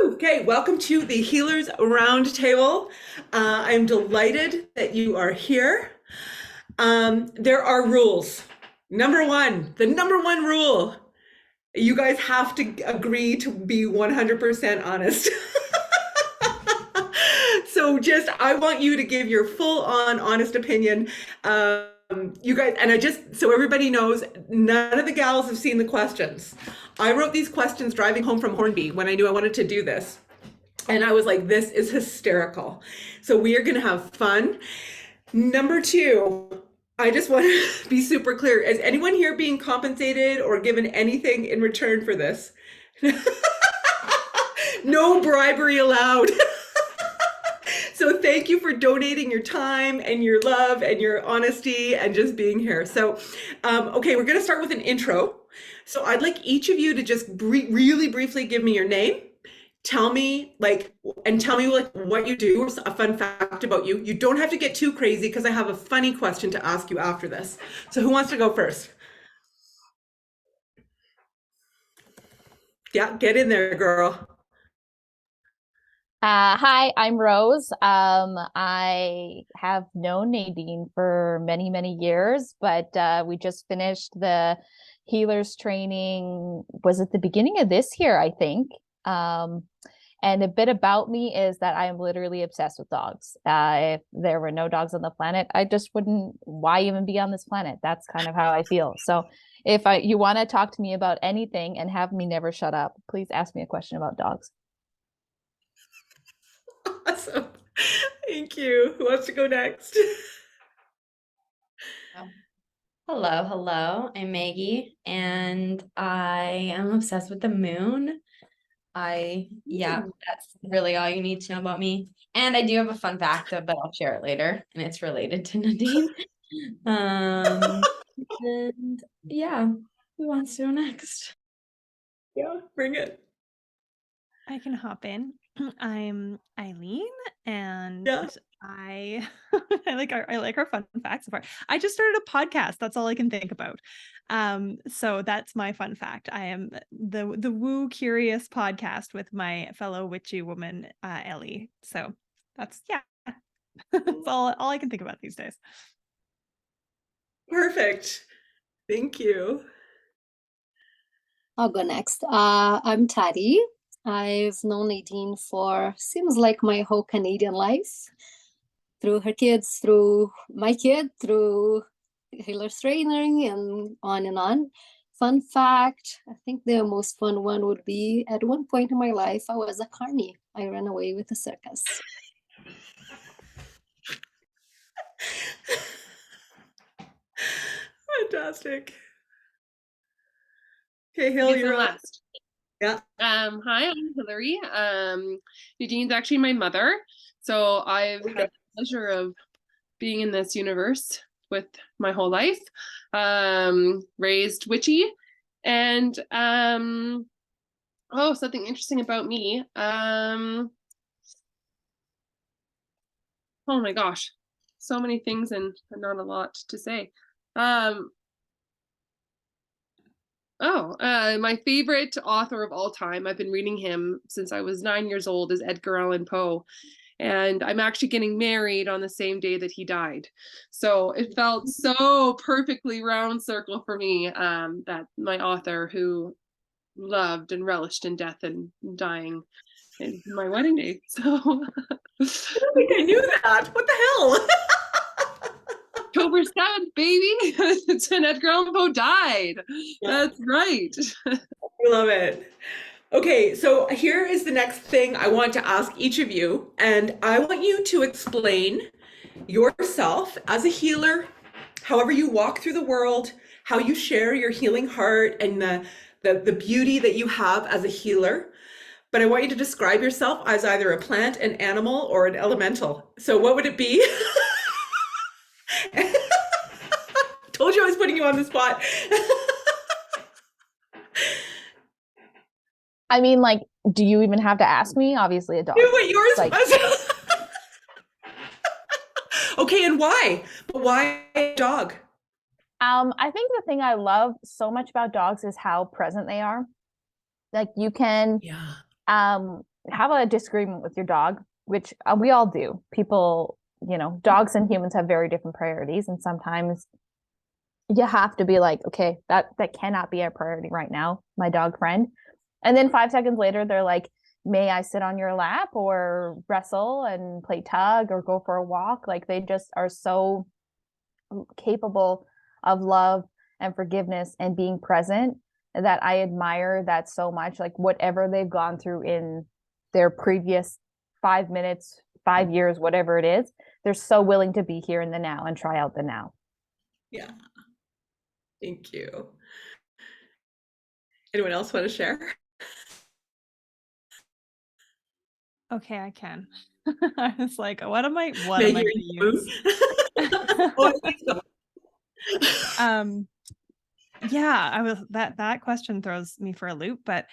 Okay, welcome to the Healers Roundtable. I'm delighted that you are here. There are rules. Number one, the number one rule, you guys have to agree to be 100% honest. So just, I want you to give your full on honest opinion. You guys, and so everybody knows, none of the gals have seen the questions. I wrote these questions driving home from Hornby when I knew I wanted to do this. And I was like, this is hysterical. So we are going to have fun. Number two, I just want to be super clear. Is anyone here being compensated or given anything in return for this? No bribery allowed. So thank you for donating your time and your love and your honesty and just being here. So, okay, we're going to start with an intro. So I'd like each of you to just really briefly give me your name. Tell me what you do, or a fun fact about you. You don't have to get too crazy because I have a funny question to ask you after this. So who wants to go first? Yeah, get in there, girl. Hi, I'm Rose. I have known Nadine for many, many years, but we just finished the healers training. Was it the beginning of this year, I think? And a bit about me is that I am literally obsessed with dogs. If there were no dogs on the planet, I just wouldn't, why even be on this planet? That's kind of how I feel. So if you want to talk to me about anything and have me never shut up, please ask me a question about dogs. Awesome. Thank you. Who wants to go next? Oh. Hello. I'm Maggie, and I am obsessed with the moon. That's really all you need to know about me. And I do have a fun fact, but I'll share it later, and it's related to Nadine. And yeah, who wants to go next? Yeah, bring it. I can hop in. I'm Eileen, and Yeah. I I like our fun facts so far. I just started a podcast. That's all I can think about. So that's my fun fact. I am the Woo Curious podcast with my fellow witchy woman, Ellie. So that's that's all I can think about these days. Perfect. Thank you. I'll go next. I'm Tari. I've known Nadine for seems like my whole Canadian life, through her kids, through my kid, through healer's training, and on and on. Fun fact, I think the most fun one would be at one point in my life, I was a carny. I ran away with a circus. Fantastic. Okay, Hill, you're last. Yeah. Hi, I'm Hillary. Nadine's actually my mother. So I've had the pleasure of being in this universe with my whole life. Raised witchy. And something interesting about me. Oh my gosh. So many things and not a lot to say. My favorite author of all time, I've been reading him since I was 9 years old, is Edgar Allan Poe. And I'm actually getting married on the same day that he died. So it felt so perfectly round circle for me, that my author who loved and relished in death and dying in my wedding day. So I don't think I knew that. What the hell? October 7th, baby. It's when Edgar Allan Poe died. Yeah. That's right. I love it. Okay, so here is the next thing I want to ask each of you, and I want you to explain yourself as a healer, however you walk through the world, how you share your healing heart and the beauty that you have as a healer. But I want you to describe yourself as either a plant, an animal, or an elemental. So what would it be? Told you I was putting you on the spot. I mean, like, do you even have to ask me? Obviously, a dog. Do what yours was. Okay, and why? But why a dog? I think the thing I love so much about dogs is how present they are. Like you can, have a disagreement with your dog, which we all do. People, dogs and humans have very different priorities, and sometimes you have to be like, okay, that cannot be our priority right now, my dog friend. And then 5 seconds later, they're like, may I sit on your lap or wrestle and play tug or go for a walk? Like, they just are so capable of love and forgiveness and being present that I admire that so much. Like, whatever they've gone through in their previous 5 minutes, 5 years, whatever it is, they're so willing to be here in the now and try out the now. Yeah. Thank you. Anyone else want to share? Okay, I can. I was like, what am I Maggie, going are to you use? Oh, I think so. Yeah, that question throws me for a loop, but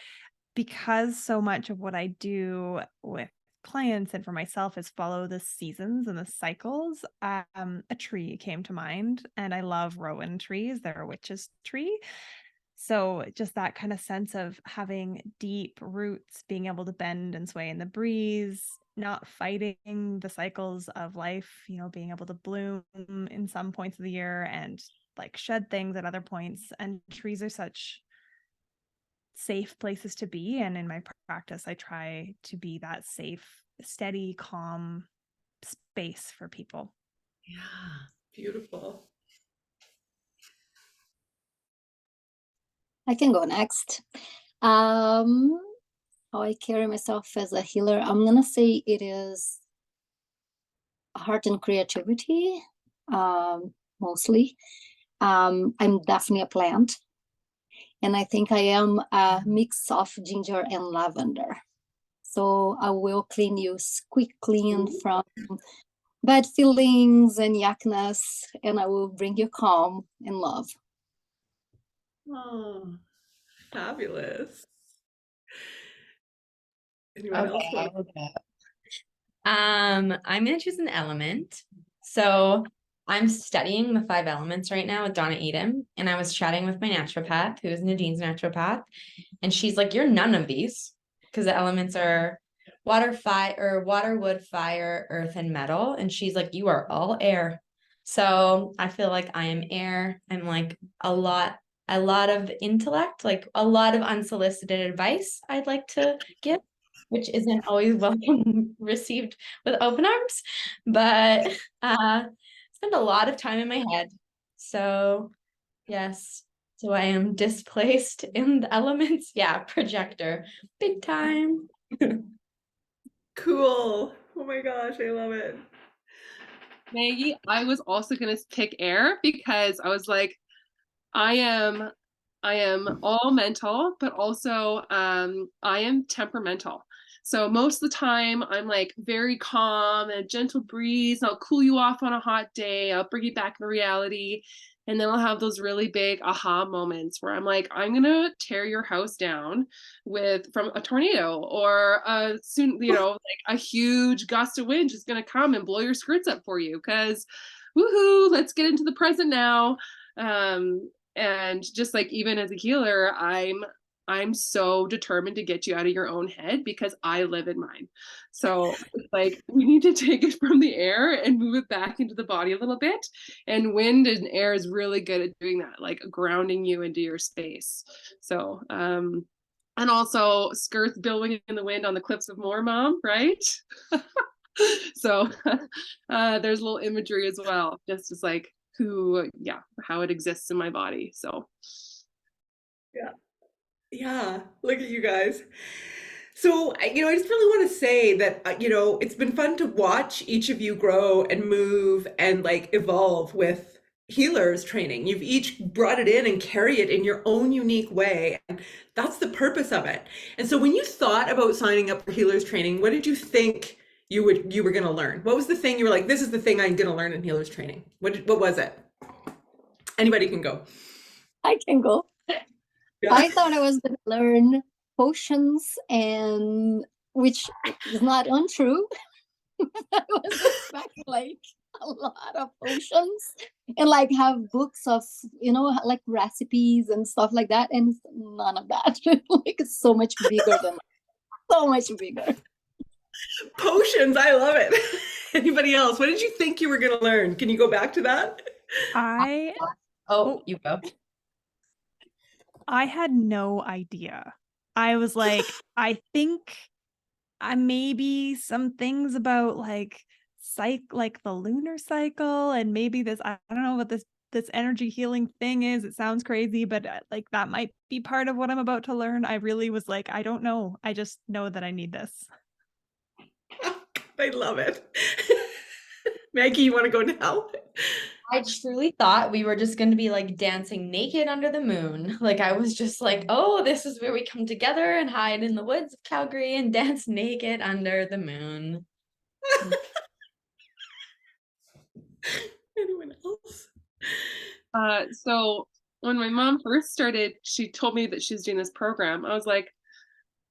because so much of what I do with clients and for myself is follow the seasons and the cycles, a tree came to mind, and I love rowan trees. They're a witch's tree. So just that kind of sense of having deep roots, being able to bend and sway in the breeze, not fighting the cycles of life, being able to bloom in some points of the year and like shed things at other points. And trees are such safe places to be. And in my practice, I try to be that safe, steady, calm space for people. Yeah, beautiful. I can go next. How I carry myself as a healer, I'm gonna say it is heart and creativity, mostly. I'm definitely a plant, and I think I am a mix of ginger and lavender. So I will clean you, quick clean from bad feelings and yuckness, and I will bring you calm and love. Oh, fabulous. Anyone else Okay, want I'll go. I'm gonna choose an element. So I'm studying the 5 elements right now with Donna Edom, and I was chatting with my naturopath, who is Nadine's naturopath, and she's like, "You're none of these," because the elements are water, fire, water, wood, fire, earth, and metal, and she's like, "You are all air." So I feel like I am air. I'm like a lot of intellect, like a lot of unsolicited advice I'd like to give, which isn't always welcome received with open arms, but spend a lot of time in my head. So yes, so I am displaced in the elements. Yeah, projector, big time. Cool. Oh my gosh, I love it. Maggie, I was also gonna pick air because I was like, I am all mental, but also I am temperamental. So most of the time I'm like very calm and a gentle breeze. I'll cool you off on a hot day. I'll bring you back to reality. And then I'll have those really big aha moments where I'm like, I'm gonna tear your house down from a tornado, or soon, like a huge gust of wind is gonna come and blow your skirts up for you. Cause woohoo, let's get into the present now. And just like, even as a healer, I'm so determined to get you out of your own head because I live in mine. So it's like, we need to take it from the air and move it back into the body a little bit. And wind and air is really good at doing that, like grounding you into your space. So and also skirts billowing in the wind on the cliffs of Moore, Mom, right? So there's a little imagery as well, just as like how it exists in my body. So Yeah, look at you guys. So, I just really want to say that, it's been fun to watch each of you grow and move and like evolve with healers training. You've each brought it in and carry it in your own unique way. And that's the purpose of it. And so when you thought about signing up for healers training, what did you think you were going to learn? What was the thing you were like, this is the thing I'm going to learn in healers training? What was it? Anybody can go. I can go. Yeah. I thought I was going to learn potions, and which is not untrue. I was expecting like a lot of potions and like have books of like recipes and stuff like that, and it's none of that. Like, it's so much bigger than that. So much bigger. Potions, I love it. Anybody else? What did you think you were going to learn? Can you go back to that? You go. I had no idea. I was like, I think maybe some things about like the lunar cycle, and maybe this, I don't know what this energy healing thing is. It sounds crazy, but like that might be part of what I'm about to learn. I really was like, I don't know. I just know that I need this. I love it. Maggie, you want to go now? I truly thought we were just going to be like dancing naked under the moon. Like I was just like, oh, this is where we come together and hide in the woods of Calgary and dance naked under the moon. Anyone else? So when my mom first started, she told me that she's doing this program. I was like,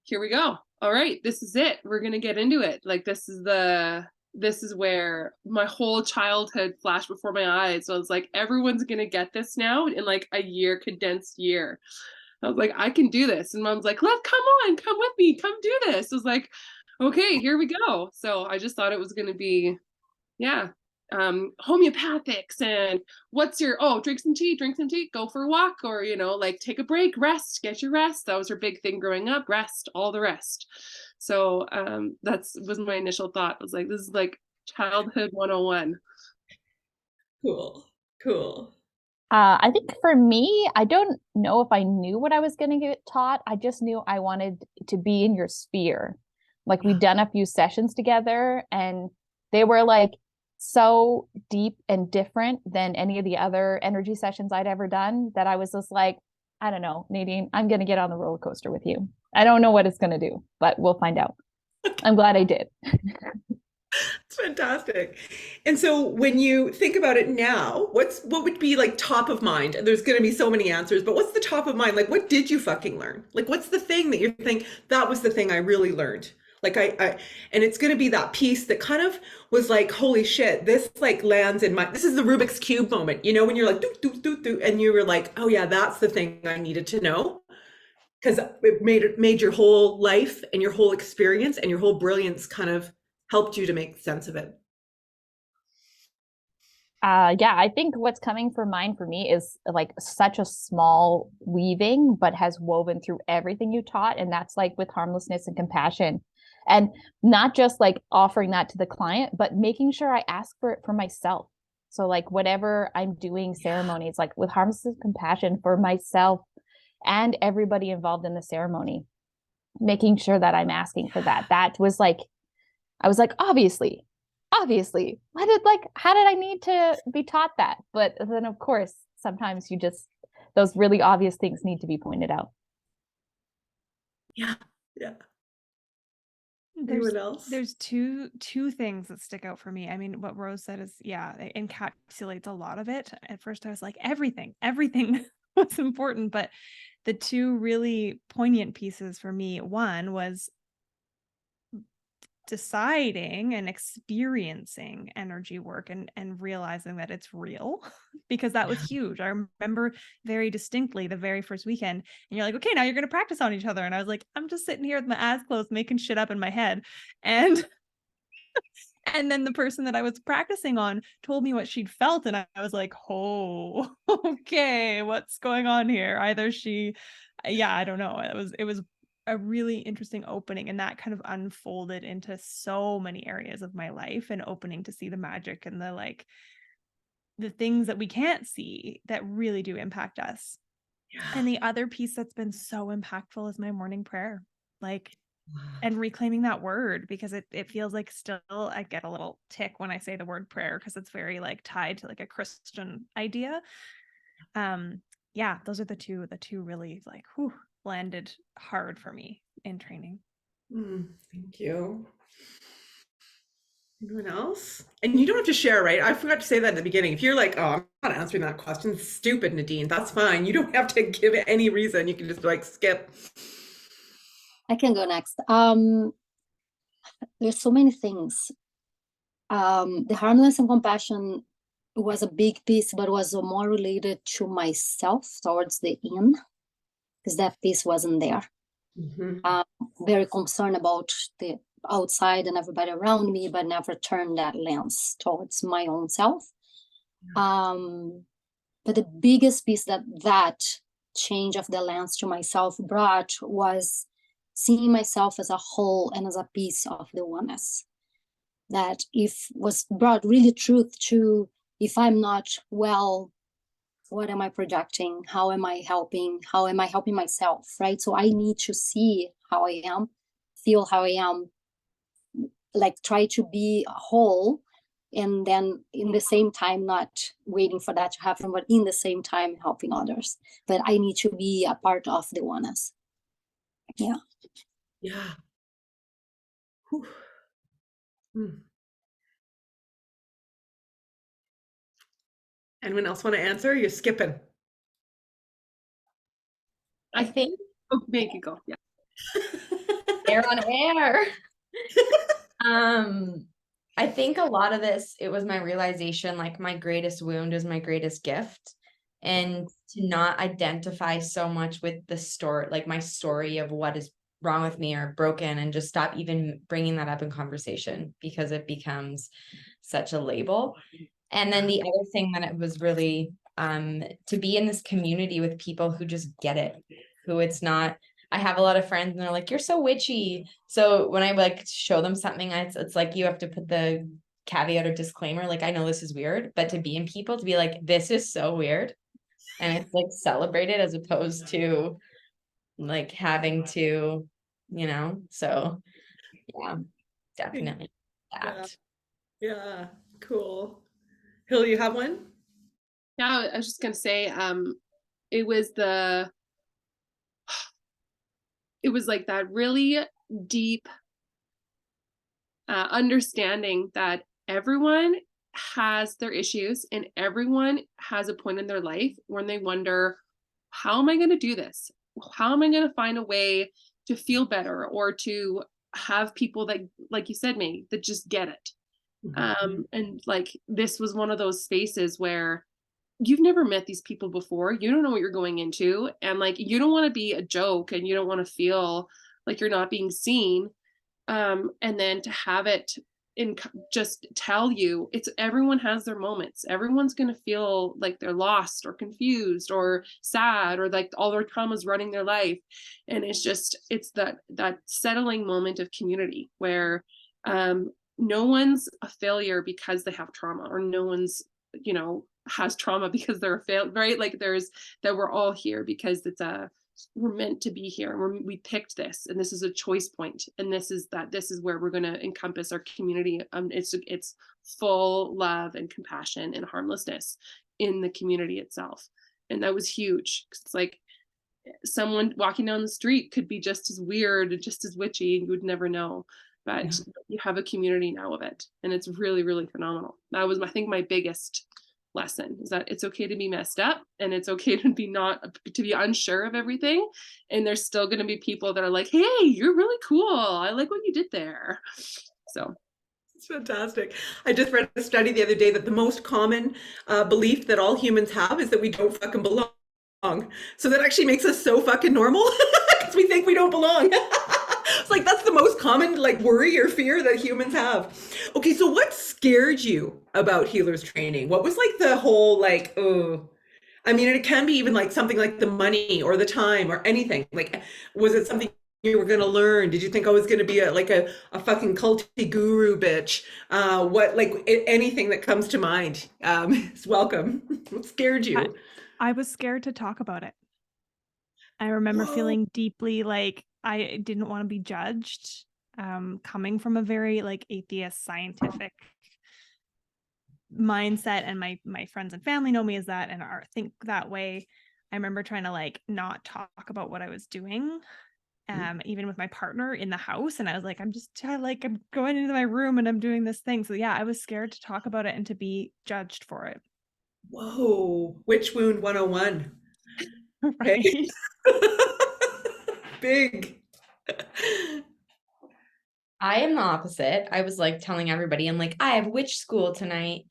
here we go. All right, this is it. We're gonna get into it. Like this is where my whole childhood flashed before my eyes. So I was like, everyone's gonna get this now in like a year, condensed year. I was like, I can do this. And mom's like, come with me, come do this. I was like, okay, here we go. So I just thought it was gonna be, homeopathics and drink some tea, go for a walk, or like take a break, rest, get your rest. That was her big thing growing up, rest, all the rest. So that was my initial thought. I was like, this is like childhood 101. Cool. I think for me, I don't know if I knew what I was going to get taught. I just knew I wanted to be in your sphere. Like we'd done a few sessions together and they were like so deep and different than any of the other energy sessions I'd ever done that I was just like, I don't know, Nadine, I'm going to get on the roller coaster with you. I don't know what it's going to do, but we'll find out. I'm glad I did. It's fantastic. And so when you think about it now, what would be like top of mind? There's going to be so many answers, but what's the top of mind? Like, what did you fucking learn? Like, what's the thing that you think that was the thing I really learned? Like and it's going to be that piece that kind of was like, holy shit, this like lands in this is the Rubik's Cube moment, when you're like, doo, and you were like, oh yeah, that's the thing I needed to know. Because it made your whole life and your whole experience and your whole brilliance kind of helped you to make sense of it. I think what's coming for me is like such a small weaving, but has woven through everything you taught. And that's like with harmlessness and compassion. And not just like offering that to the client, but making sure I ask for it for myself. So like whatever I'm doing ceremonies, like with harmlessness and compassion for myself and everybody involved in the ceremony, making sure that I'm asking for that. That was like, I was like, obviously, how did I need to be taught that? But then of course, sometimes those really obvious things need to be pointed out. Yeah. Anyone else? There's two things that stick out for me. I mean, what Rose said is, it encapsulates a lot of it. At first I was like, everything was important, but the two really poignant pieces for me, one was deciding and experiencing energy work and realizing that it's real, because that was huge. I remember very distinctly the very first weekend, and you're like, okay, now you're going to practice on each other. And I was like, I'm just sitting here with my eyes closed, making shit up in my head. And then the person that I was practicing on told me what she'd felt. And I was like, oh, okay, what's going on here? I don't know. It was a really interesting opening, and that kind of unfolded into so many areas of my life, and opening to see the magic and the things that we can't see that really do impact us. Yeah. And the other piece that's been so impactful is my morning prayer, and reclaiming that word, because it feels like still I get a little tick when I say the word prayer, because it's very like tied to like a Christian idea. Those are the two really like landed hard for me in training. Thank you. Anyone else? And you don't have to share, right? I forgot to say that at the beginning. If you're like, oh, I'm not answering that question, stupid, Nadine, that's fine. You don't have to give it any reason. You can just like skip. I can go next. There's so many things. The harmless and compassion was a big piece, but was more related to myself towards the end, because that piece wasn't there. very concerned about the outside and everybody around me, but never turned that lens towards my own self. But the biggest piece that change of the lens to myself brought was seeing myself as a whole and as a piece of the oneness. That if was brought really truth to, if I'm not well, what am I projecting? How am I helping? How am I helping myself, right? So I need to see how I am, feel how I am, like try to be whole, and then in the same time not waiting for that to happen, but in the same time helping others. But I need to be a part of the oneness. Yeah. Yeah. Whew. Anyone else want to answer? You're skipping. I think Oh, make it go. Yeah. air on air. I think a lot of this, it was my realization, like my greatest wound is my greatest gift. And to not identify so much with the story, like my story of what is wrong with me or broken, and just stop even bringing that up in conversation because it becomes such a label. And then the other thing that it was really to be in this community with people who just get it, who it's not. I have a lot of friends and they're like, you're so witchy. So when I like show them something, it's like you have to put the caveat or disclaimer, like, I know this is weird, but to be in people, to be like, this is so weird. And it's like celebrated as opposed to like having to, so yeah, definitely that. Yeah. Cool. Hill, you have one? Yeah, I was just gonna say, it was like that really deep understanding that everyone has their issues and everyone has a point in their life when they wonder, how am I going to do this? How am I going to find a way to feel better or to have people that, like you said, May, that just get it. And like, this was one of those spaces where you've never met these people before. You don't know what you're going into. And like, you don't want to be a joke and you don't want to feel like you're not being seen. And then to have it just tell you, it's everyone has their moments. Everyone's going to feel like they're lost or confused or sad or like all their traumas running their life. And it's that settling moment of community where no one's a failure because they have trauma, or no one's, has trauma because they're a fail, right? Like that we're all here because we're meant to be here, and we picked this, and this is a choice point, and this is where we're going to encompass our community. It's full love and compassion and harmlessness in the community itself. And that was huge. It's like someone walking down the street could be just as weird and just as witchy, and you would never know. But you have a community now of it, and it's really, really phenomenal. That was, I think, my biggest lesson, is that it's okay to be messed up, and it's okay to be unsure of everything, and there's still going to be people that are like, hey, you're really cool, I like what you did there. So it's fantastic. I just read a study the other day that the most common belief that all humans have is that we don't fucking belong. So that actually makes us so fucking normal because we think we don't belong. It's like, that's the most common like worry or fear that humans have. Okay, so what scared you about healers training? What was like the whole like, oh, I mean, it can be even like something like the money or the time or anything. Like, was it something you were going to learn? Did you think I was going to be a fucking culty guru bitch? What, like anything that comes to mind is welcome. What scared you? I was scared to talk about it. I remember feeling deeply like I didn't want to be judged, coming from a very like atheist scientific mindset, and my friends and family know me as that and think that way. I remember trying to like not talk about what I was doing, even with my partner in the house, and I was like, I'm going into my room and I'm doing this thing. So yeah, I was scared to talk about it and to be judged for it. Whoa, witch wound 101. Right. Big. I am the opposite. I was like telling everybody, I'm like, I have witch school tonight,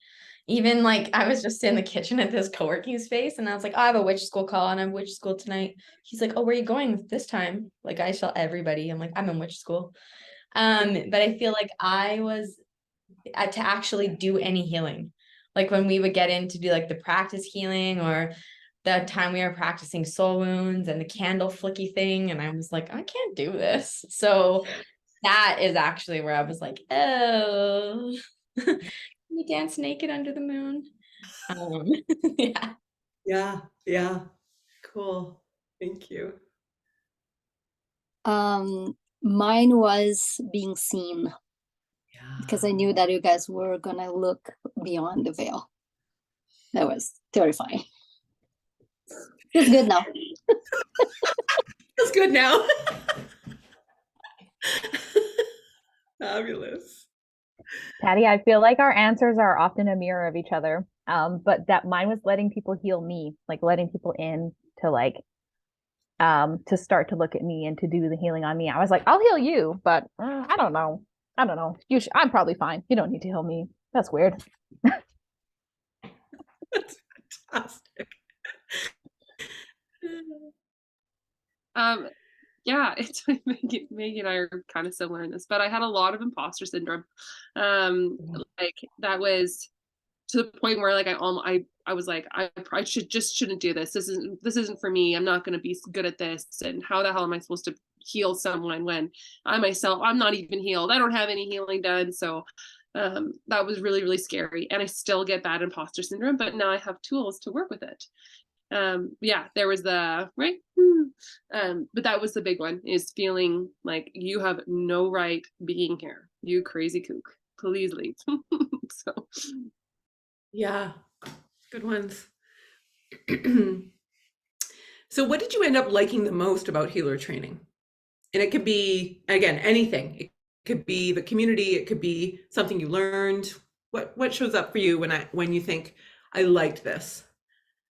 even like I was just in the kitchen at this co-working space and I was like, oh, I have a witch school call and I'm witch school tonight. He's like, oh, where are you going this time? Like I tell everybody, I'm like, I'm in witch school. But I feel like I was to actually do any healing. Like when we would get in to do like the practice healing or the time we were practicing soul wounds and the candle flicky thing. And I was like, I can't do this. So that is actually where I was like, oh, we dance naked under the moon. Yeah. Yeah, yeah. Cool. Thank you. Mine was being seen, because I Yeah. knew that you guys were gonna look beyond the veil. That was terrifying. It's good now. Feels good now. Fabulous. Patty, I feel like our answers are often a mirror of each other. But that mine was letting people heal me, like letting people in to like to start to look at me and to do the healing on me. I was like, I'll heal you, but I don't know. I don't know. I'm probably fine. You don't need to heal me. That's weird. That's fantastic. Yeah, it's Maggie and I are kind of similar in this, but I had a lot of imposter syndrome. Like that was to the point where like I was like I shouldn't do this. This isn't for me. I'm not going to be good at this. And how the hell am I supposed to heal someone when I'm not even healed? I don't have any healing done. So that was really, really scary. And I still get bad imposter syndrome, but now I have tools to work with it. Yeah, there was the right, but that was the big one, is feeling like you have no right being here, you crazy kook, please leave. So Yeah, good ones. So what did you end up liking the most about healer training? And it could be, again, anything. It could be the community, it could be something you learned. What shows up for you when you think I liked this?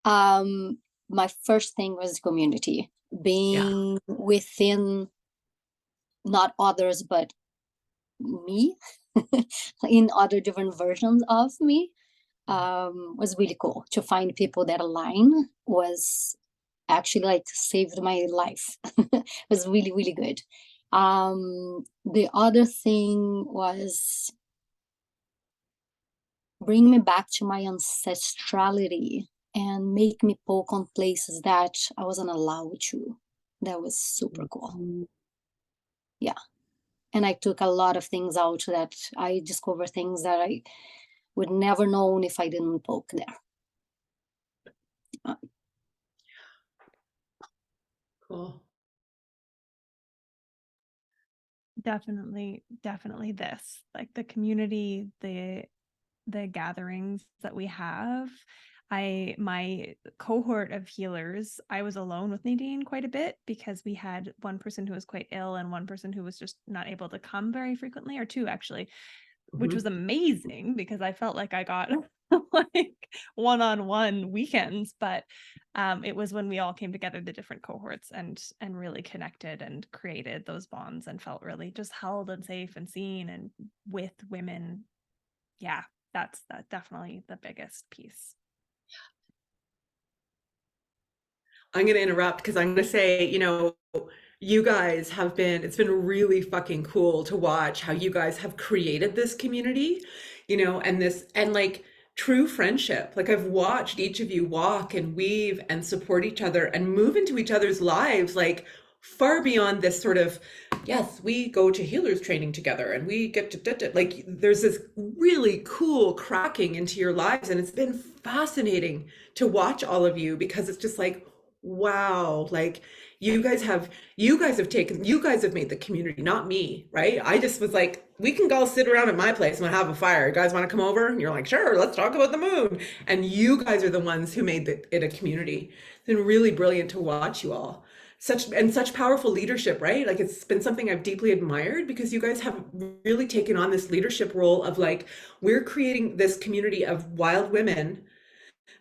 My first thing was community, being within not others but me in other different versions of me. Was really cool to find people that align. Was actually like saved my life. It was really, really good. The other thing was bring me back to my ancestrality and make me poke on places that I wasn't allowed to. That was super cool. Yeah. And I took a lot of things out that I discovered things that I would never known if I didn't poke there. Cool. Definitely this, like the community, the gatherings that we have. My cohort of healers, I was alone with Nadine quite a bit because we had one person who was quite ill and one person who was just not able to come very frequently, or two actually, which was amazing because I felt like I got like one-on-one weekends. But it was when we all came together, the different cohorts, and really connected and created those bonds and felt really just held and safe and seen and with women. Yeah, that's definitely the biggest piece. I'm going to interrupt because I'm going to say, you guys it's been really fucking cool to watch how you guys have created this community, and like true friendship. Like I've watched each of you walk and weave and support each other and move into each other's lives, like far beyond this sort of, yes, we go to healers training together and we get to, like, there's this really cool cracking into your lives. And it's been fascinating to watch all of you because it's just like, wow, like you guys have made the community, not me, right? I just was like, we can go sit around at my place and have a fire. You guys want to come over? And you're like, sure, let's talk about the moon. And you guys are the ones who made it a community. It's been really brilliant to watch you all. Such powerful leadership, right? Like it's been something I've deeply admired because you guys have really taken on this leadership role of like, we're creating this community of wild women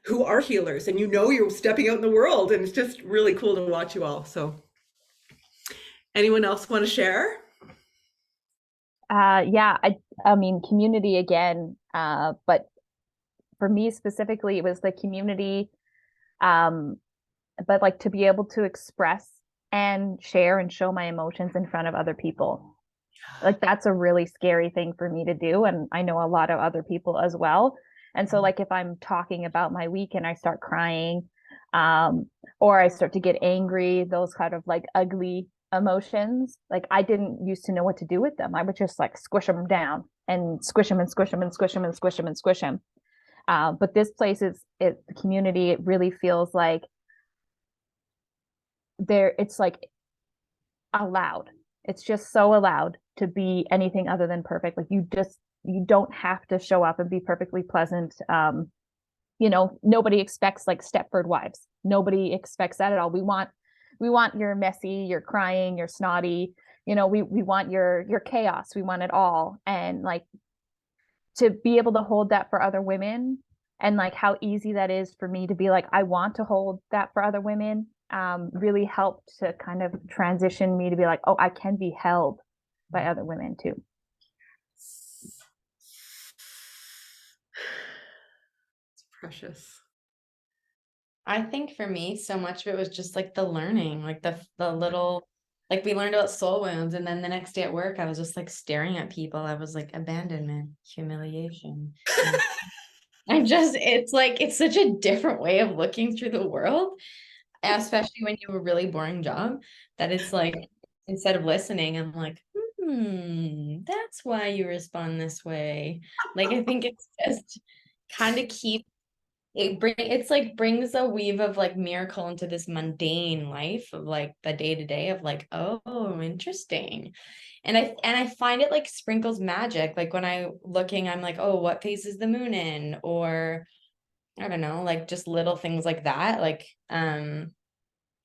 who are healers, and you're stepping out in the world, and it's just really cool to watch you all. So anyone else want to share? Yeah, I mean community again, but for me specifically, it was the community, but like to be able to express and share and show my emotions in front of other people. Like that's a really scary thing for me to do, and I know a lot of other people as well. And so like if I'm talking about my week and I start crying, or I start to get angry, those kind of like ugly emotions, like I didn't used to know what to do with them. I would just like squish them down and squish them and squish them and squish them and squish them and squish them. But this place is the community. It really feels like it's like allowed. It's just so allowed to be anything other than perfect. Like you don't have to show up and be perfectly pleasant. Nobody expects like Stepford wives. Nobody expects that at all. We want your messy, your crying, your snotty, we want your chaos. We want it all. And like to be able to hold that for other women, and like how easy that is for me to be like, I want to hold that for other women, really helped to kind of transition me to be like, oh, I can be held by other women too. It's precious. I think for me, so much of it was just like the learning, like the little, like we learned about soul wounds, and then the next day at work, I was just like staring at people. I was like, abandonment, humiliation. It's like, it's such a different way of looking through the world, especially when you have a really boring job, that it's like, instead of listening, I'm like, that's why you respond this way. Like, I think it's just kind of brings a weave of like miracle into this mundane life of like the day to day of like, oh, interesting. And I find it like sprinkles magic. Like when I'm like, oh, what phase is the moon in? Or I don't know, like just little things like that. Like,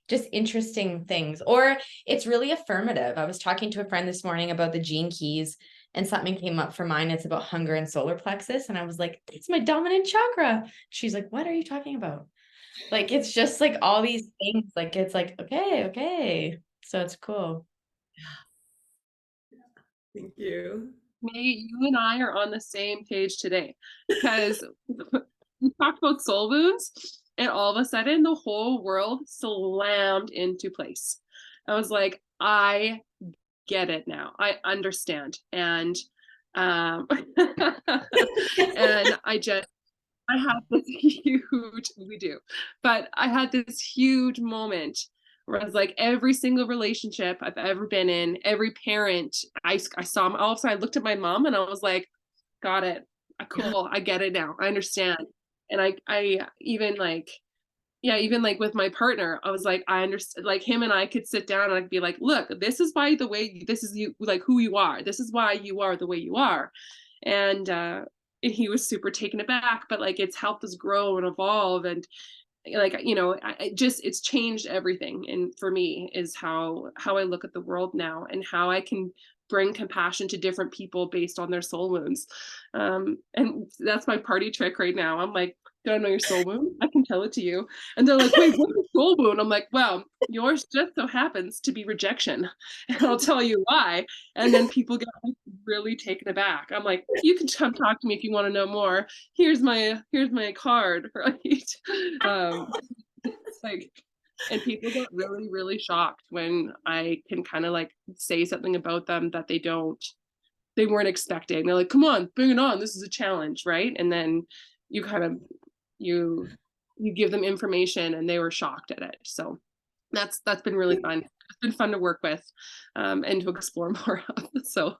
just interesting things. Or it's really affirmative. I was talking to a friend this morning about the gene keys, and something came up for mine. It's about hunger and solar plexus. And I was like, it's my dominant chakra. She's like, what are you talking about? Like, it's just like all these things. Like, it's like, okay. So it's cool. Thank you. Nate, you and I are on the same page today, because we talked about soul wounds, and all of a sudden the whole world slammed into place. I was like, I get it now. I understand. And and I had this I had this huge moment where I was like, every single relationship I've ever been in, every parent I saw, all of a sudden I looked at my mom and I was like, got it. Cool. I get it now. I understand. And I even like, yeah, even like with my partner, I was like, I understand, like him and I could sit down and I'd be like, look, this is why this is you, like who you are. This is why you are the way you are. And he was super taken aback, but like it's helped us grow and evolve. And like, it's changed everything. And for me is how I look at the world now, and how I can bring compassion to different people based on their soul wounds. And that's my party trick right now. I'm like, do I know your soul wound? I can tell it to you. And they're like, wait, what's your soul wound? I'm like, well, yours just so happens to be rejection. And I'll tell you why. And then people get like really taken aback. I'm like, you can come talk to me if you want to know more. Here's my card, right? It's like, and people get really, really shocked when I can kind of like say something about them that they weren't expecting. They're like, come on, bring it on. This is a challenge, right? And then you kind of, you give them information and they were shocked at it. So that's been really fun. It's been fun to work with, and to explore more of. So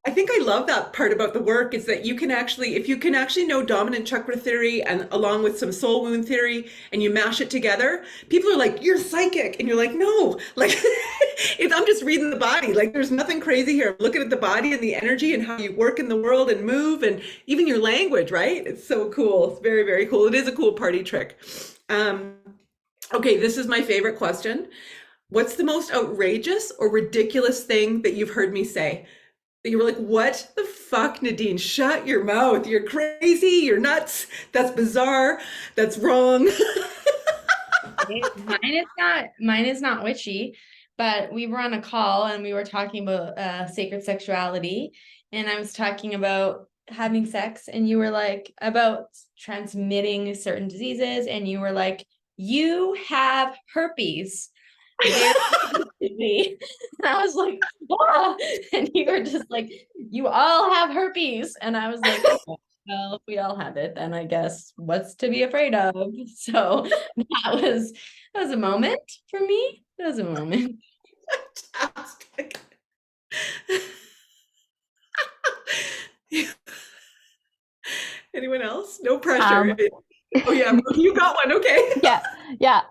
I think I love that part about the work is that if you can actually know dominant chakra theory and along with some soul wound theory and you mash it together, people are like, you're psychic. And you're like, no, like I'm just reading the body. Like there's nothing crazy here. I'm looking at the body and the energy and how you work in the world and move, and even your language, right? It's so cool. It's very, very cool. It is a cool party trick. Okay, this is my favorite question. What's the most outrageous or ridiculous thing that you've heard me say? You were like, what the fuck, Nadine? Shut your mouth. You're crazy. You're nuts. That's bizarre. That's wrong. Mine is not witchy, but we were on a call and we were talking about sacred sexuality. And I was talking about having sex, and you were like about transmitting certain diseases, and you were like, you have herpes. Very easily. And I was like, ah! And you were just like, you all have herpes. And I was like, well, if we all have it, then I guess what's to be afraid of? So that was a moment for me. That was a moment. Fantastic. Anyone else? No pressure. Oh yeah, you got one. Okay. Yeah.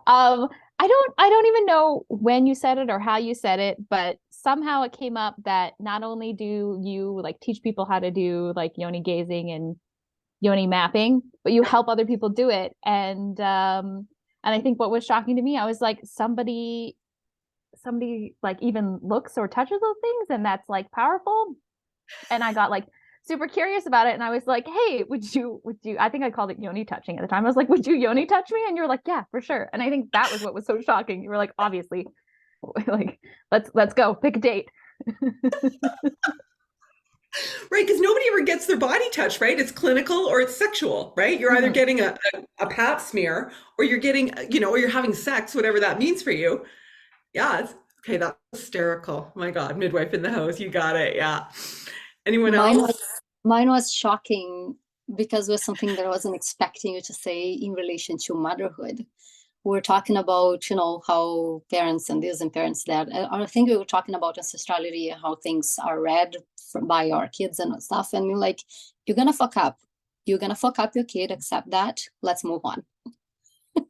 I don't even know when you said it or how you said it, but somehow it came up that not only do you like teach people how to do like yoni gazing and yoni mapping, but you help other people do it. And I think what was shocking to me, I was like, somebody like even looks or touches those things, and that's like powerful. And I got like super curious about it, and I was like, hey, would you I think I called it yoni touching at the time. I was like, would you yoni touch me? And you were like, yeah, for sure. And I think that was what was so shocking. You were like, obviously, like let's go pick a date. Right, because nobody ever gets their body touched, right? It's clinical or it's sexual, right? You're either getting a pap smear, or you're getting, or you're having sex, whatever that means for you. Yeah. Okay, that's hysterical. My God, midwife in the house, you got it. Yeah. Anyone else? Mine was shocking because it was something that I wasn't expecting you to say in relation to motherhood. We're talking about, how parents and this and parents that. I think we were talking about ancestrality and how things are read by our kids and stuff. And you're like, you're going to fuck up. You're going to fuck up your kid, accept that. Let's move on.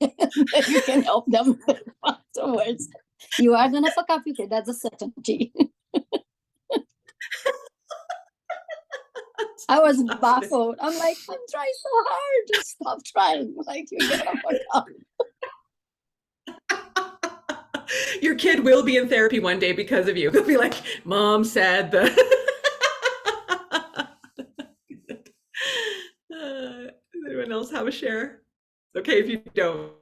You can help them afterwards. You are going to fuck up your kid. That's a certainty. I was baffled. I'm like, I'm trying so hard. Just stop trying. Like, you're going to fuck up. Your kid will be in therapy one day because of you. He'll be like, Mom said the. Does anyone else have a share? It's okay if you don't.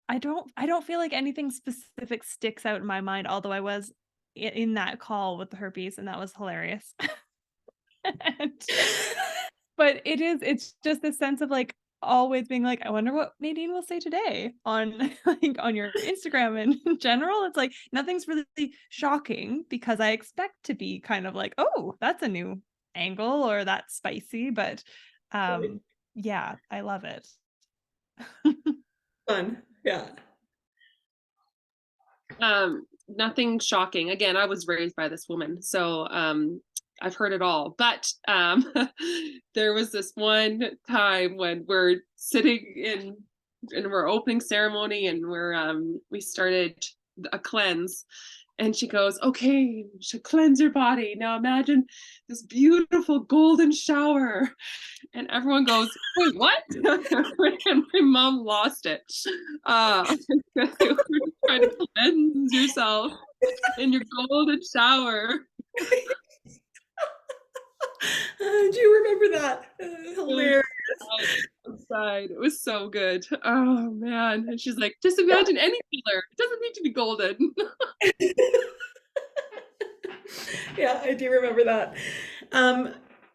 I don't feel like anything specific sticks out in my mind, although I was in that call with the herpes, and that was hilarious. But it's just this sense of like always being like, I wonder what Nadine will say today on like on your Instagram and in general. It's like nothing's really shocking because I expect to be kind of like, oh, that's a new angle or that's spicy. But yeah, I love it. Fun. Yeah. Nothing shocking. Again, I was raised by this woman, so I've heard it all. But there was this one time when we're sitting in our opening ceremony, and we started a cleanse, and she goes, "Okay, you should cleanse your body. Now imagine this beautiful golden shower." And everyone goes, "Wait, what?" And my mom lost it. We're trying to cleanse yourself in your golden shower. Do you remember that? Hilarious. Outside. It was so good. Oh man. And she's like, just imagine any color. It doesn't need to be golden. Yeah, I do remember that.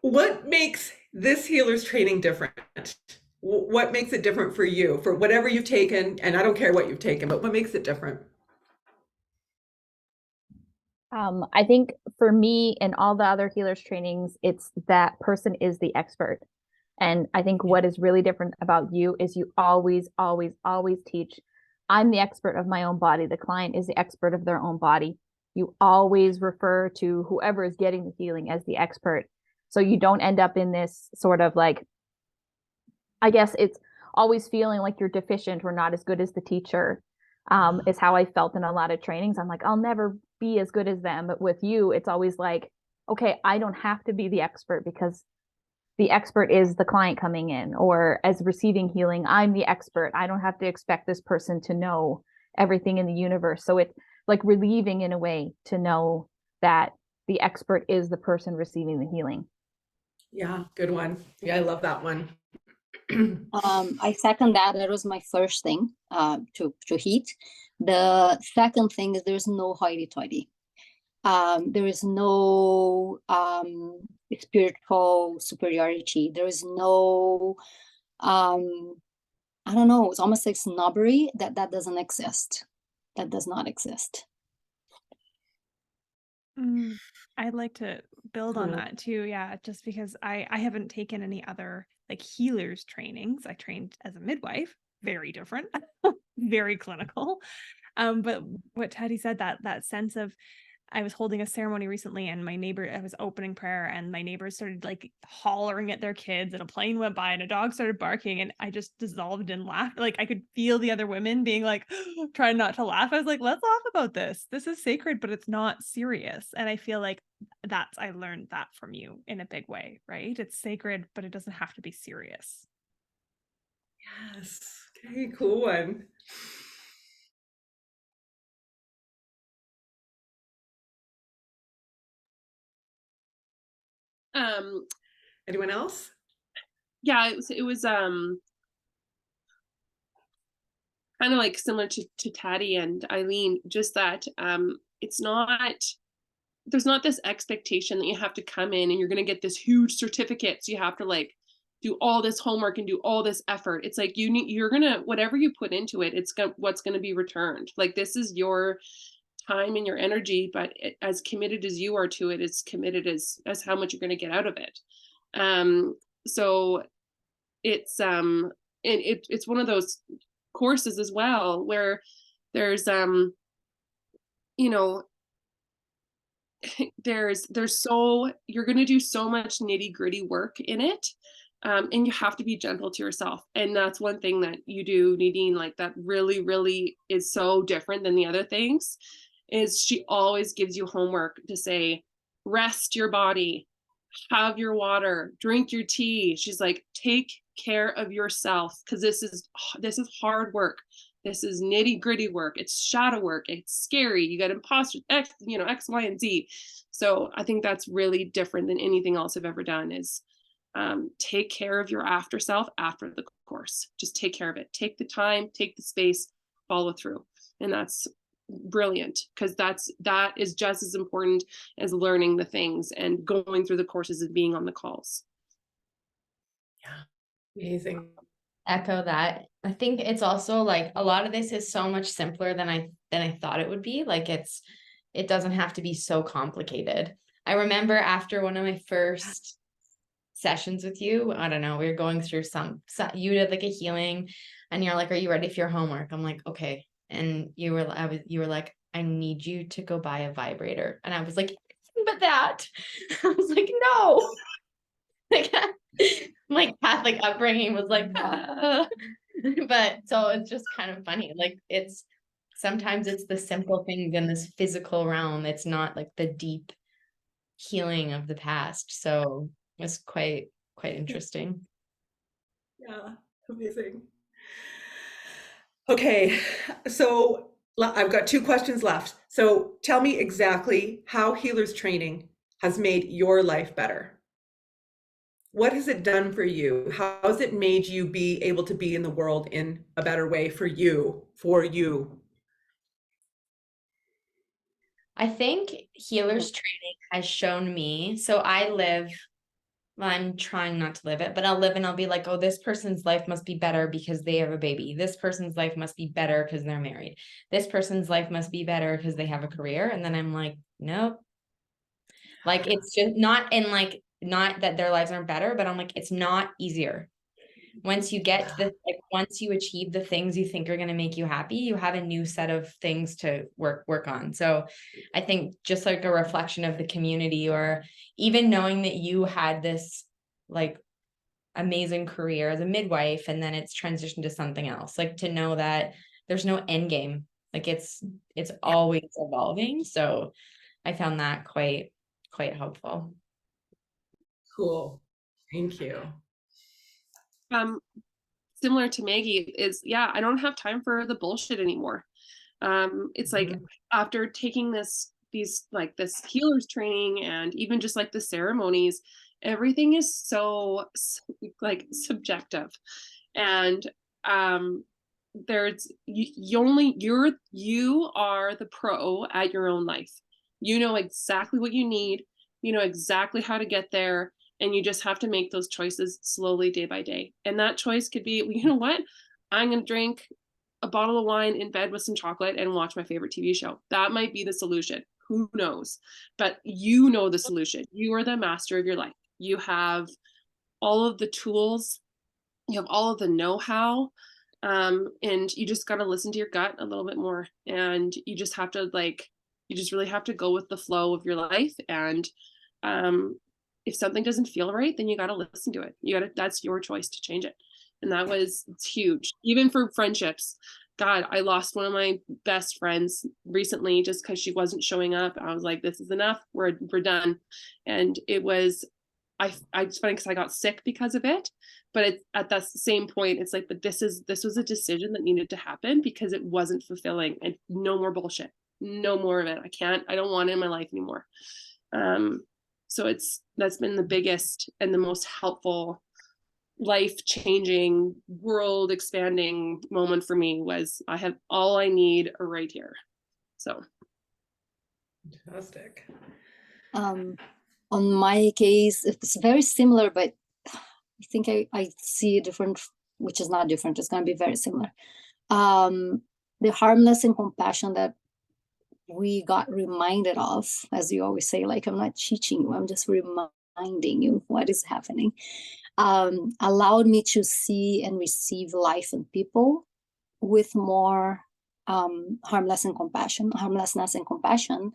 What makes this healer's training different? What makes it different for you, for whatever you've taken? And I don't care what you've taken, but what makes it different? I think for me and all the other healers trainings, it's that person is the expert. And I think what is really different about you is you always, always, always teach, I'm the expert of my own body. The client is the expert of their own body. You always refer to whoever is getting the healing as the expert. So you don't end up in this sort of like, I guess it's always feeling like you're deficient or not as good as the teacher, is how I felt in a lot of trainings. I'm like, I'll never be as good as them. But with you, it's always like, okay, I don't have to be the expert because the expert is the client coming in, or as receiving healing, I'm the expert. I don't have to expect this person to know everything in the universe. So it's like relieving in a way to know that the expert is the person receiving the healing. Yeah, good one. Yeah, I love that one. I second that. That was my first thing to heat. The second thing is there's no hoity-toity. There is no spiritual superiority. There is no, I don't know, it's almost like snobbery that doesn't exist. That does not exist. I'd like to build on Cool. that too. Yeah, just because I haven't taken any other like healers trainings. I trained as a midwife, very different, very clinical. But what Teddy said, that sense of, I was holding a ceremony recently and I was opening prayer and my neighbors started like hollering at their kids and a plane went by and a dog started barking and I just dissolved in laughter. Like I could feel the other women being like, trying not to laugh. I was like, let's laugh about this. This is sacred, but it's not serious. And I feel like I learned that from you in a big way, right? It's sacred, but it doesn't have to be serious. Yes. Okay, cool one. Anyone else? Yeah, it was kind of like similar to Taddy and Eileen, just that it's not, there's not this expectation that you have to come in and you're going to get this huge certificate, so you have to like do all this homework and do all this effort. It's like you're gonna, whatever you put into it, it's what's going to be returned. Like this is your time and your energy, but as committed as you are to it, it's committed as how much you're going to get out of it. So it's and it's one of those courses as well where there's you know, there's so, you're going to do so much nitty gritty work in it. And you have to be gentle to yourself. And that's one thing that you do, Nadine, like that really, really is so different than the other things, is she always gives you homework to say, rest your body, have your water, drink your tea. She's like, take care of yourself, because this is hard work. This is nitty gritty work. It's shadow work. It's scary. You got imposter X, X, Y, and Z. So I think that's really different than anything else I've ever done, is take care of your after self after the course. Just take care of it. Take the time, take the space, follow through. And that's brilliant, because that is just as important as learning the things and going through the courses and being on the calls. Yeah, amazing. Echo that. I think it's also like a lot of this is so much simpler than I thought it would be. Like it doesn't have to be so complicated. I remember after one of my first sessions with you, I don't know, we were going through you did like a healing and you're like, are you ready for your homework? I'm like, okay. And you were like, I need you to go buy a vibrator. And I was like, but that, I was like, no. Like my Catholic upbringing was like, but so it's just kind of funny. Like sometimes it's the simple things in this physical realm. It's not like the deep healing of the past. So it's quite interesting. Yeah, amazing. Okay, so I've got 2 questions left. So tell me exactly how healers training has made your life better. What has it done for you? How has it made you be able to be in the world in a better way for you? I think healers training has shown me, so I'm trying not to live it, but I'll live and I'll be like, oh, this person's life must be better because they have a baby. This person's life must be better because they're married. This person's life must be better because they have a career. And then I'm like, nope. Like, it's just not that their lives aren't better, but I'm like, it's not easier. Once you get to once you achieve the things you think are going to make you happy, you have a new set of things to work on. So I think just like a reflection of the community, or even knowing that you had this like amazing career as a midwife and then it's transitioned to something else, like to know that there's no end game. Like it's always evolving. So I found that quite helpful. Cool. Thank you. Similar to Maggie is, I don't have time for the bullshit anymore. It's like after taking this healers training and even just like the ceremonies, everything is so like subjective, and there's you are the pro at your own life. You know exactly what you need. You know exactly how to get there, and you just have to make those choices slowly, day by day. And that choice could be, you know what? I'm going to drink a bottle of wine in bed with some chocolate and watch my favorite TV show. That might be the solution. Who knows? But you know the solution. You are the master of your life. You have all of the tools, you have all of the know-how, and you just got to listen to your gut a little bit more. And you just have to you just really have to go with the flow of your life. And if something doesn't feel right, then you got to listen to it. That's your choice to change it. And it's huge, even for friendships. God, I lost one of my best friends recently just because she wasn't showing up. I was like, this is enough. We're done. And it was, it's funny because I got sick because of it. But at that same point, it's like, but this was a decision that needed to happen because it wasn't fulfilling. And no more bullshit. No more of it. I don't want it in my life anymore. So that's been the biggest and the most helpful, life-changing, world-expanding moment for me. Was I have all I need right here. So Fantastic. On my case, it's very similar, but I think I see a different, which is not different. It's going to be very similar. The harmless and compassion that we got reminded of, as you always say, like, I'm not teaching you, I'm just reminding you what is happening, allowed me to see and receive life and people with more harmlessness and compassion,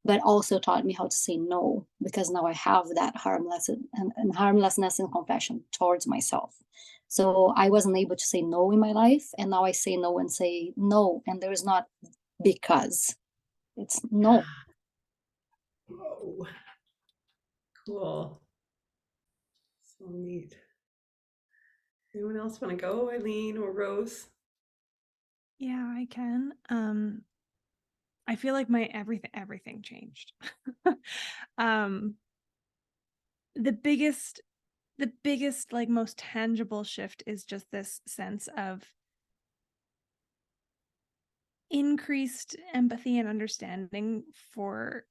but also taught me how to say no, because now I have that harmlessness and compassion towards myself. So I wasn't able to say no in my life, and now I say no and say no, and there is not because. It's no. Whoa. Cool. So neat. Anyone else want to go? Eileen or Rose? Yeah, I can. I feel like my everything changed. The biggest, like, most tangible shift is just this sense of increased empathy and understanding for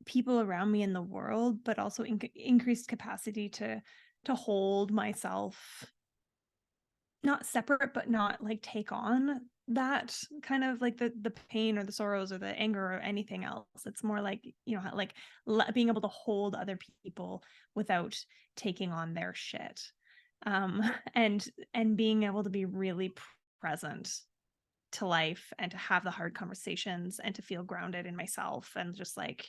people around me in the world, but also increased capacity to hold myself not separate, but not like take on that kind of like the pain or the sorrows or the anger or anything else. It's more like, you know, like being able to hold other people without taking on their shit, and being able to be really present to life and to have the hard conversations and to feel grounded in myself. And just like,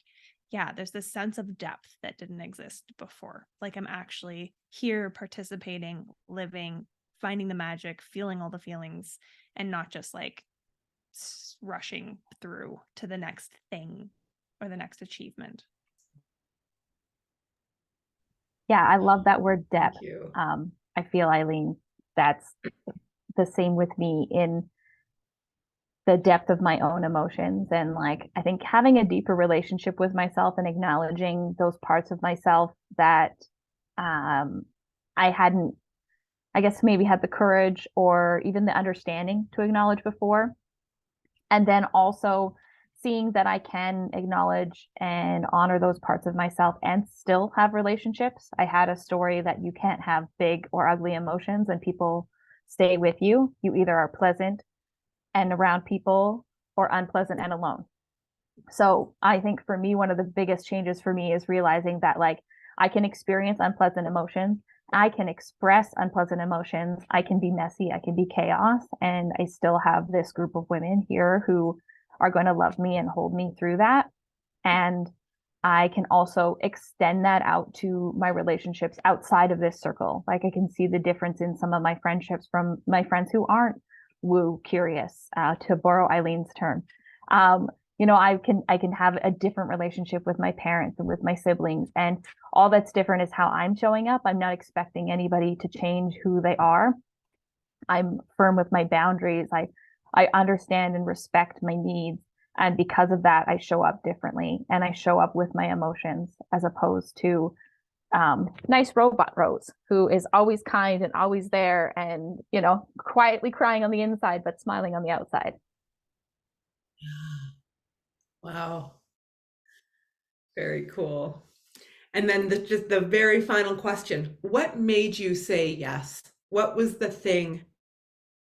yeah, there's this sense of depth that didn't exist before. Like, I'm actually here, participating, living, finding the magic, feeling all the feelings, and not just like rushing through to the next thing or the next achievement. Yeah, I love that word depth. Thank you. I feel, Eileen, that's the same with me in the depth of my own emotions. And like, I think having a deeper relationship with myself and acknowledging those parts of myself that I hadn't, I guess, maybe had the courage or even the understanding to acknowledge before. And then also seeing that I can acknowledge and honor those parts of myself and still have relationships. I had a story that you can't have big or ugly emotions and people stay with you. You either are pleasant and around people or unpleasant and alone. So I think for me, one of the biggest changes for me is realizing that like I can experience unpleasant emotions. I can express unpleasant emotions. I can be messy. I can be chaos. And I still have this group of women here who are going to love me and hold me through that. And I can also extend that out to my relationships outside of this circle. Like, I can see the difference in some of my friendships from my friends who aren't woo curious, to borrow Eileen's term. You know, I can have a different relationship with my parents and with my siblings, and all that's different is how I'm showing up. I'm not expecting anybody to change who they are. I'm firm with my boundaries. I understand and respect my needs, and because of that, I show up differently, and I show up with my emotions, as opposed to nice robot Rose, who is always kind and always there, and, you know, quietly crying on the inside but smiling on the outside. Wow. Very cool. And then just the very final question, what made you say yes? What was the thing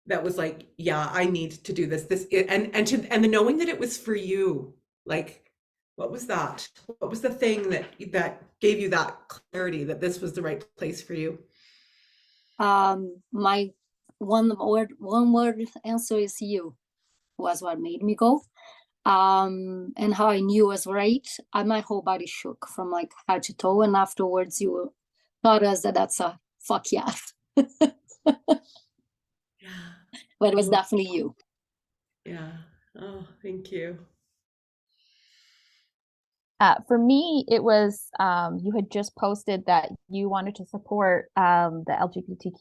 that was like, yeah, I need to do this, and the knowing that it was for you, like, what was that? What was the thing that gave you that clarity that this was the right place for you? My one word answer is you, was what made me go. And how I knew was right. My whole body shook from like head to toe, and afterwards you taught us that that's a fuck yeah. Yeah. But it was definitely you. Yeah. Oh, thank you. For me, it was you had just posted that you wanted to support the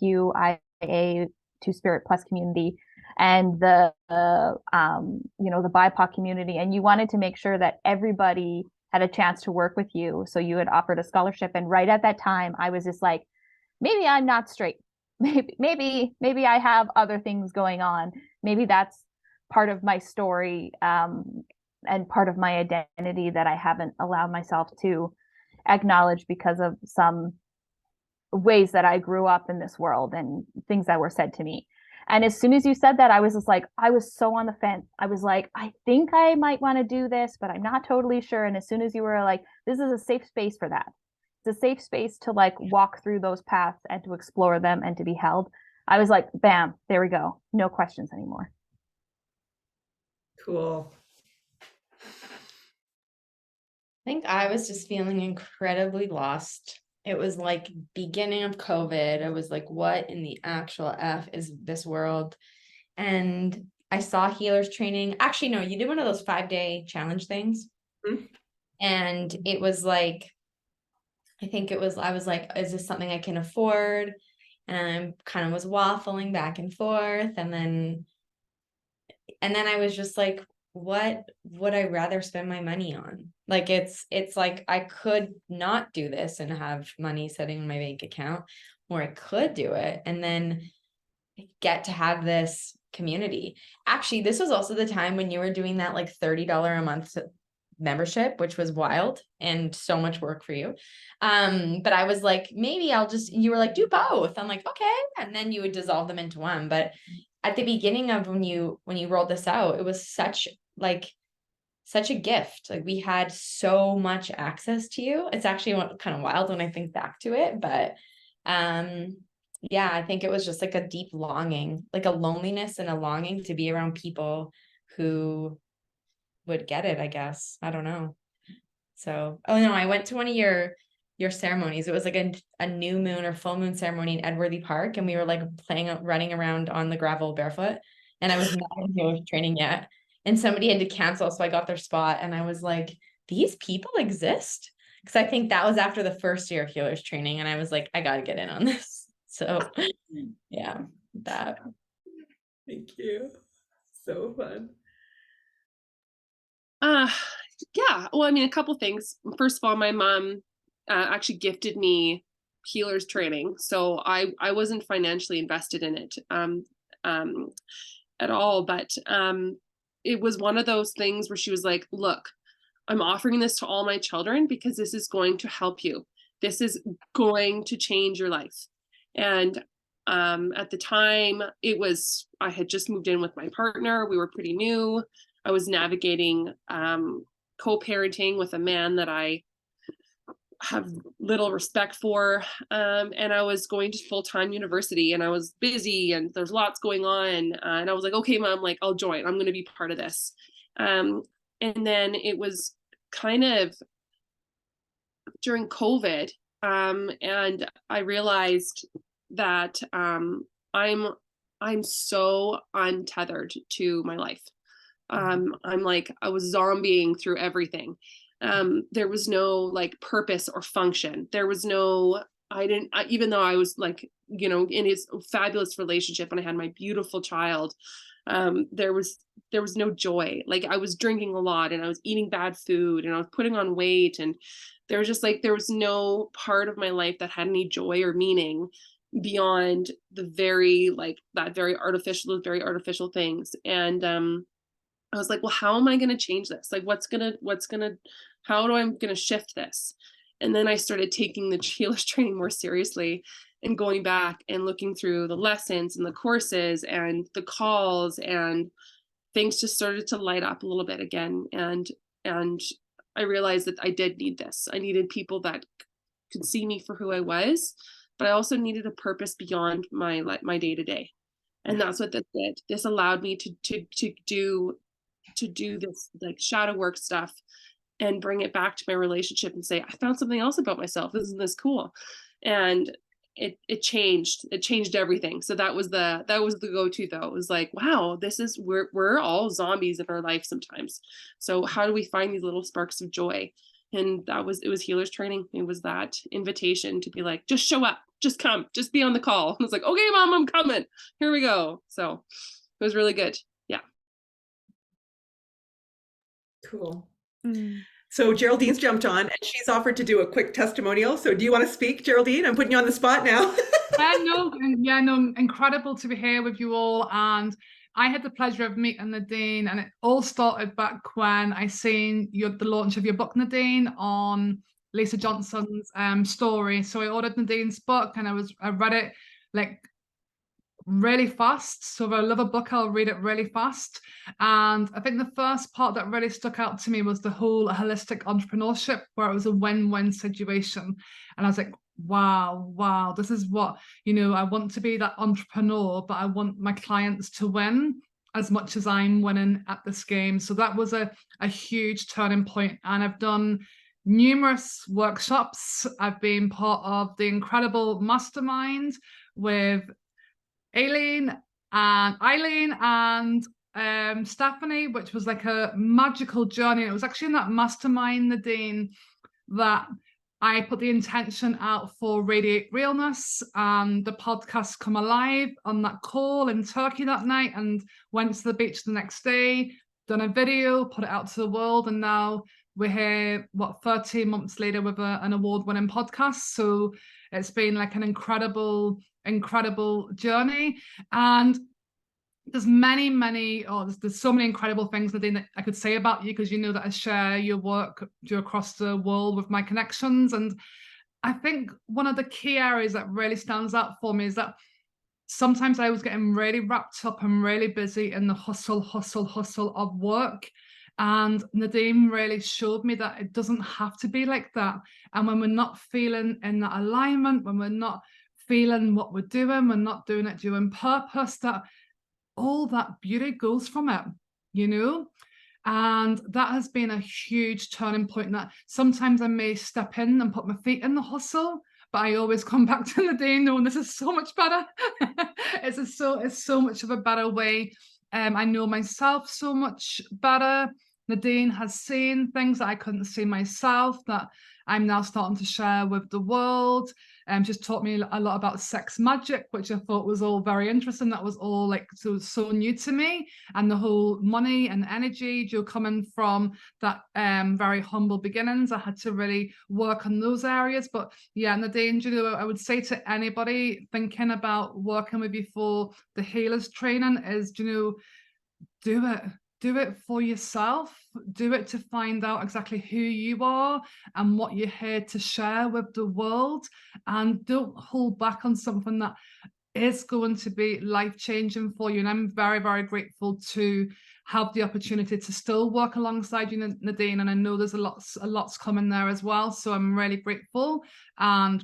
LGBTQIA Two-Spirit Plus community and the the BIPOC community, and you wanted to make sure that everybody had a chance to work with you. So you had offered a scholarship, and right at that time, I was just like, maybe I'm not straight. Maybe I have other things going on. Maybe that's part of my story. And part of my identity that I haven't allowed myself to acknowledge because of some ways that I grew up in this world and things that were said to me. And as soon as you said that, I was just like, I was so on the fence. I was like, I think I might want to do this, but I'm not totally sure. And as soon as you were like, this is a safe space for that. It's a safe space to like walk through those paths and to explore them and to be held. I was like, bam, there we go. No questions anymore. Cool. I think I was just feeling incredibly lost. It was like beginning of COVID. I was like, what in the actual F is this world? And I saw healers training. Actually, no, you did one of those 5-day challenge things. Mhm. And it was like, I was like, is this something I can afford? And I kind of was waffling back and forth. And then I was just like, what would I rather spend my money on? Like, it's like, I could not do this and have money sitting in my bank account, or I could do it and then get to have this community. Actually, this was also the time when you were doing that like $30 a month membership, which was wild and so much work for you. But I was like, maybe you were like, do both. I'm like, okay. And then you would dissolve them into one. But at the beginning of when you rolled this out, it was such a gift. Like, we had so much access to you. It's actually kind of wild when I think back to it, but yeah, I think it was just like a deep longing, like a loneliness and a longing to be around people who would get it, I guess. I don't know. So, oh no, I went to one of your ceremonies. It was like a new moon or full moon ceremony in Edworthy Park, and we were like running around on the gravel barefoot, and I was not in healers training yet, and somebody had to cancel, so I got their spot, and I was like, these people exist? Because I think that was after the first year of healers training, and I was like, I gotta get in on this. So yeah, that. Thank you. So fun. Yeah, well, I mean, a couple things. First of all, my mom actually gifted me healers training, so I wasn't financially invested in it at all, but it was one of those things where she was like, look, I'm offering this to all my children because this is going to help you. This is going to change your life. And at the time, I had just moved in with my partner. We were pretty new. I was navigating co-parenting with a man that I have little respect for. And I was going to full-time university, and I was busy, and there's lots going on. And I was like, okay, Mom, like, I'll join. I'm going to be part of this. And then it was kind of during COVID. And I realized that I'm so untethered to my life. I'm like, I was zombieing through everything. There was no like purpose or function. There was no, even though I was like, in his fabulous relationship and I had my beautiful child, there was no joy. Like, I was drinking a lot, and I was eating bad food, and I was putting on weight, and there was no part of my life that had any joy or meaning beyond those very artificial things. And I was like, well, how am I going to change this? Like, how am I going to shift this? And then I started taking the healers training more seriously and going back and looking through the lessons and the courses and the calls, and things just started to light up a little bit again. And I realized that I did need this. I needed people that could see me for who I was, but I also needed a purpose beyond my day to day. And that's what this did. This allowed me to do this like shadow work stuff and bring it back to my relationship and say, I found something else about myself. Isn't this cool? And it changed everything. So that was the go-to though. It was like, wow, we're all zombies in our life sometimes. So how do we find these little sparks of joy? And it was healers training. It was that invitation to be like, just show up, just come, just be on the call. And I was like, okay, Mom, I'm coming. Here we go. So it was really good. Yeah. Cool. Mm. So Geraldine's jumped on and she's offered to do a quick testimonial. So do you want to speak, Geraldine? I'm putting you on the spot now. No, incredible to be here with you all. And I had the pleasure of meeting Nadine, and it all started back when I seen the launch of your book, Nadine, on Lisa Johnson's story. So I ordered Nadine's book and I read it like really fast. So if I love a book, I'll read it really fast. And I think the first part that really stuck out to me was the whole holistic entrepreneurship, where it was a win-win situation. And I was like, wow, this is what, I want to be that entrepreneur, but I want my clients to win as much as I'm winning at this game. So that was a huge turning point. And I've done numerous workshops. I've been part of the incredible mastermind with Eileen and Stephanie, which was like a magical journey. It was actually in that mastermind, Nadine, that I put the intention out for Radiate Realness, and the podcast Come Alive on that call in Turkey that night, and went to the beach the next day, done a video, put it out to the world, and now we're here, 13 months later with an award-winning podcast. So it's been like an incredible journey. And there's there's so many incredible things, Nadine, that I could say about you, because you know that I share your work across the world with my connections. And I think one of the key areas that really stands out for me is that sometimes I was getting really wrapped up and really busy in the hustle of work. And Nadine really showed me that it doesn't have to be like that. And when we're not feeling in that alignment, when we're not feeling what we're doing, we're not doing it doing purpose, that all that beauty goes from it, and that has been a huge turning point. That sometimes I may step in and put my feet in the hustle, but I always come back to the day knowing this is so much better. It's so much of a better way. I know myself so much better. Nadine has seen things that I couldn't see myself, that I'm now starting to share with the world. She's taught me a lot about sex magic, which I thought was all very interesting. That was all like so new to me. And the whole money and energy, coming from that very humble beginnings, I had to really work on those areas. But yeah, Nadine, I would say to anybody thinking about working with you for the healers training is, do it. Do it for yourself. Do it to find out exactly who you are and what you're here to share with the world. And don't hold back on something that is going to be life-changing for you. And I'm very, very grateful to have the opportunity to still work alongside you, Nadine. And I know there's a lot's coming there as well. So I'm really grateful. I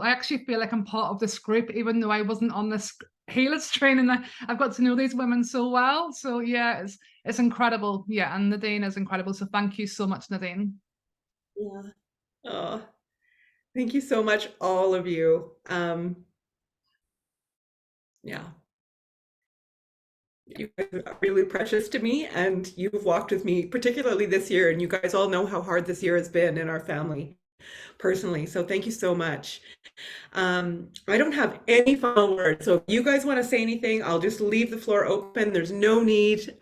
actually feel like I'm part of this group, even though I wasn't on this healers training. I've got to know these women so well. So yeah, it's incredible. Yeah, and Nadine is incredible. So thank you so much, Nadine. Yeah. Oh, thank you so much, all of you. Yeah. You guys are really precious to me, and you've walked with me, particularly this year, and you guys all know how hard this year has been in our family personally. So thank you so much. I don't have any final words. So if you guys want to say anything, I'll just leave the floor open. There's no need.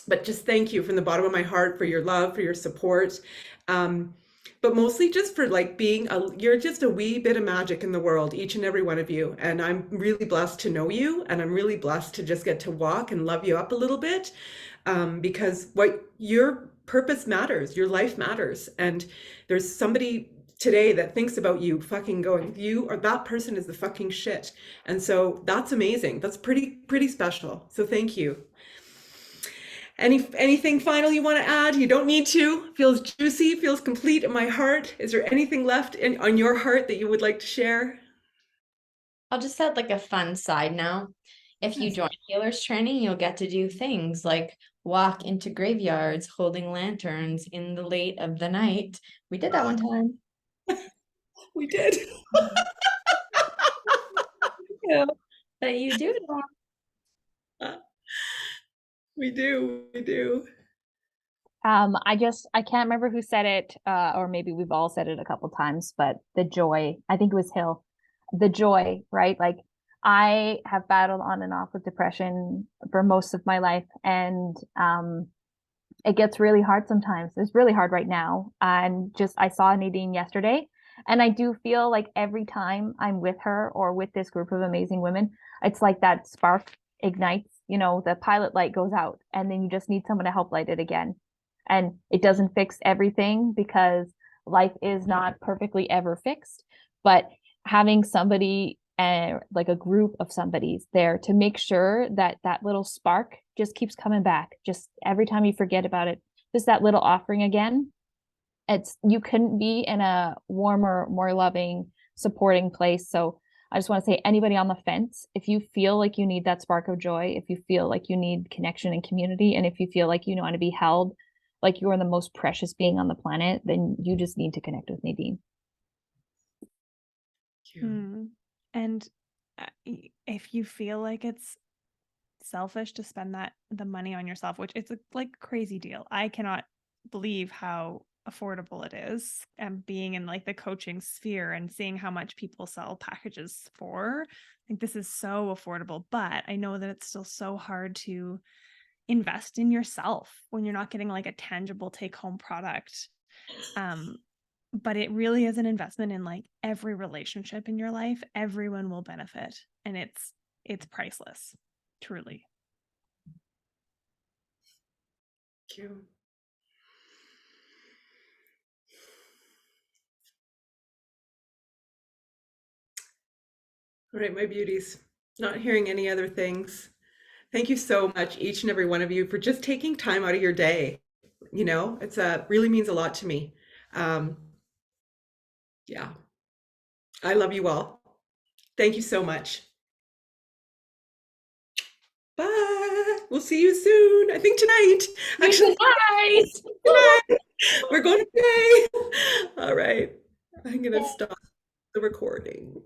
But just thank you from the bottom of my heart for your love, for your support. But mostly just for like you're just a wee bit of magic in the world, each and every one of you. And I'm really blessed to know you, and I'm really blessed to just get to walk and love you up a little bit, because what your purpose matters, your life matters. And there's somebody today that thinks about you fucking going, you or that person is the fucking shit. And so that's amazing. That's pretty special. So thank you. Anything final you want to add? You don't need to. Feels juicy, feels complete in my heart. Is there anything left on your heart that you would like to share? I'll just add like a fun side note. If you Yes. join healers training, you'll get to do things like walk into graveyards holding lanterns in the late of the night. We did that one time. We did. But you do that. We do. I can't remember who said it, or maybe we've all said it a couple times, but the joy, I think it was Hill, the joy, right? Like I have battled on and off with depression for most of my life, and it gets really hard sometimes. It's really hard right now. And just I saw Nadine yesterday, and I do feel like every time I'm with her or with this group of amazing women, it's like that spark ignites, the pilot light goes out, and then you just need someone to help light it again. And it doesn't fix everything because life is not perfectly ever fixed, but having somebody like a group of somebody's there to make sure that that little spark just keeps coming back, just every time you forget about it, just that little offering again. You couldn't be in a warmer, more loving, supporting place. So I just want to say, anybody on the fence, if you feel like you need that spark of joy, if you feel like you need connection and community, and if you feel like you want to be held like you are the most precious being on the planet, then you just need to connect with Nadine. And if you feel like it's selfish to spend the money on yourself, which it's a like crazy deal. I cannot believe how affordable it is, and being in like the coaching sphere and seeing how much people sell packages for, I think this is so affordable, but I know that it's still so hard to invest in yourself when you're not getting like a tangible take home product. But it really is an investment in like every relationship in your life. Everyone will benefit, and it's priceless, truly. Thank you. All right, my beauties, not hearing any other things. Thank you so much, each and every one of you, for just taking time out of your day. It's really means a lot to me. Yeah, I love you all. Thank you so much. Bye. We'll see you soon. I think tonight. Actually, tonight. We're going to play. All right. I'm going to stop the recording.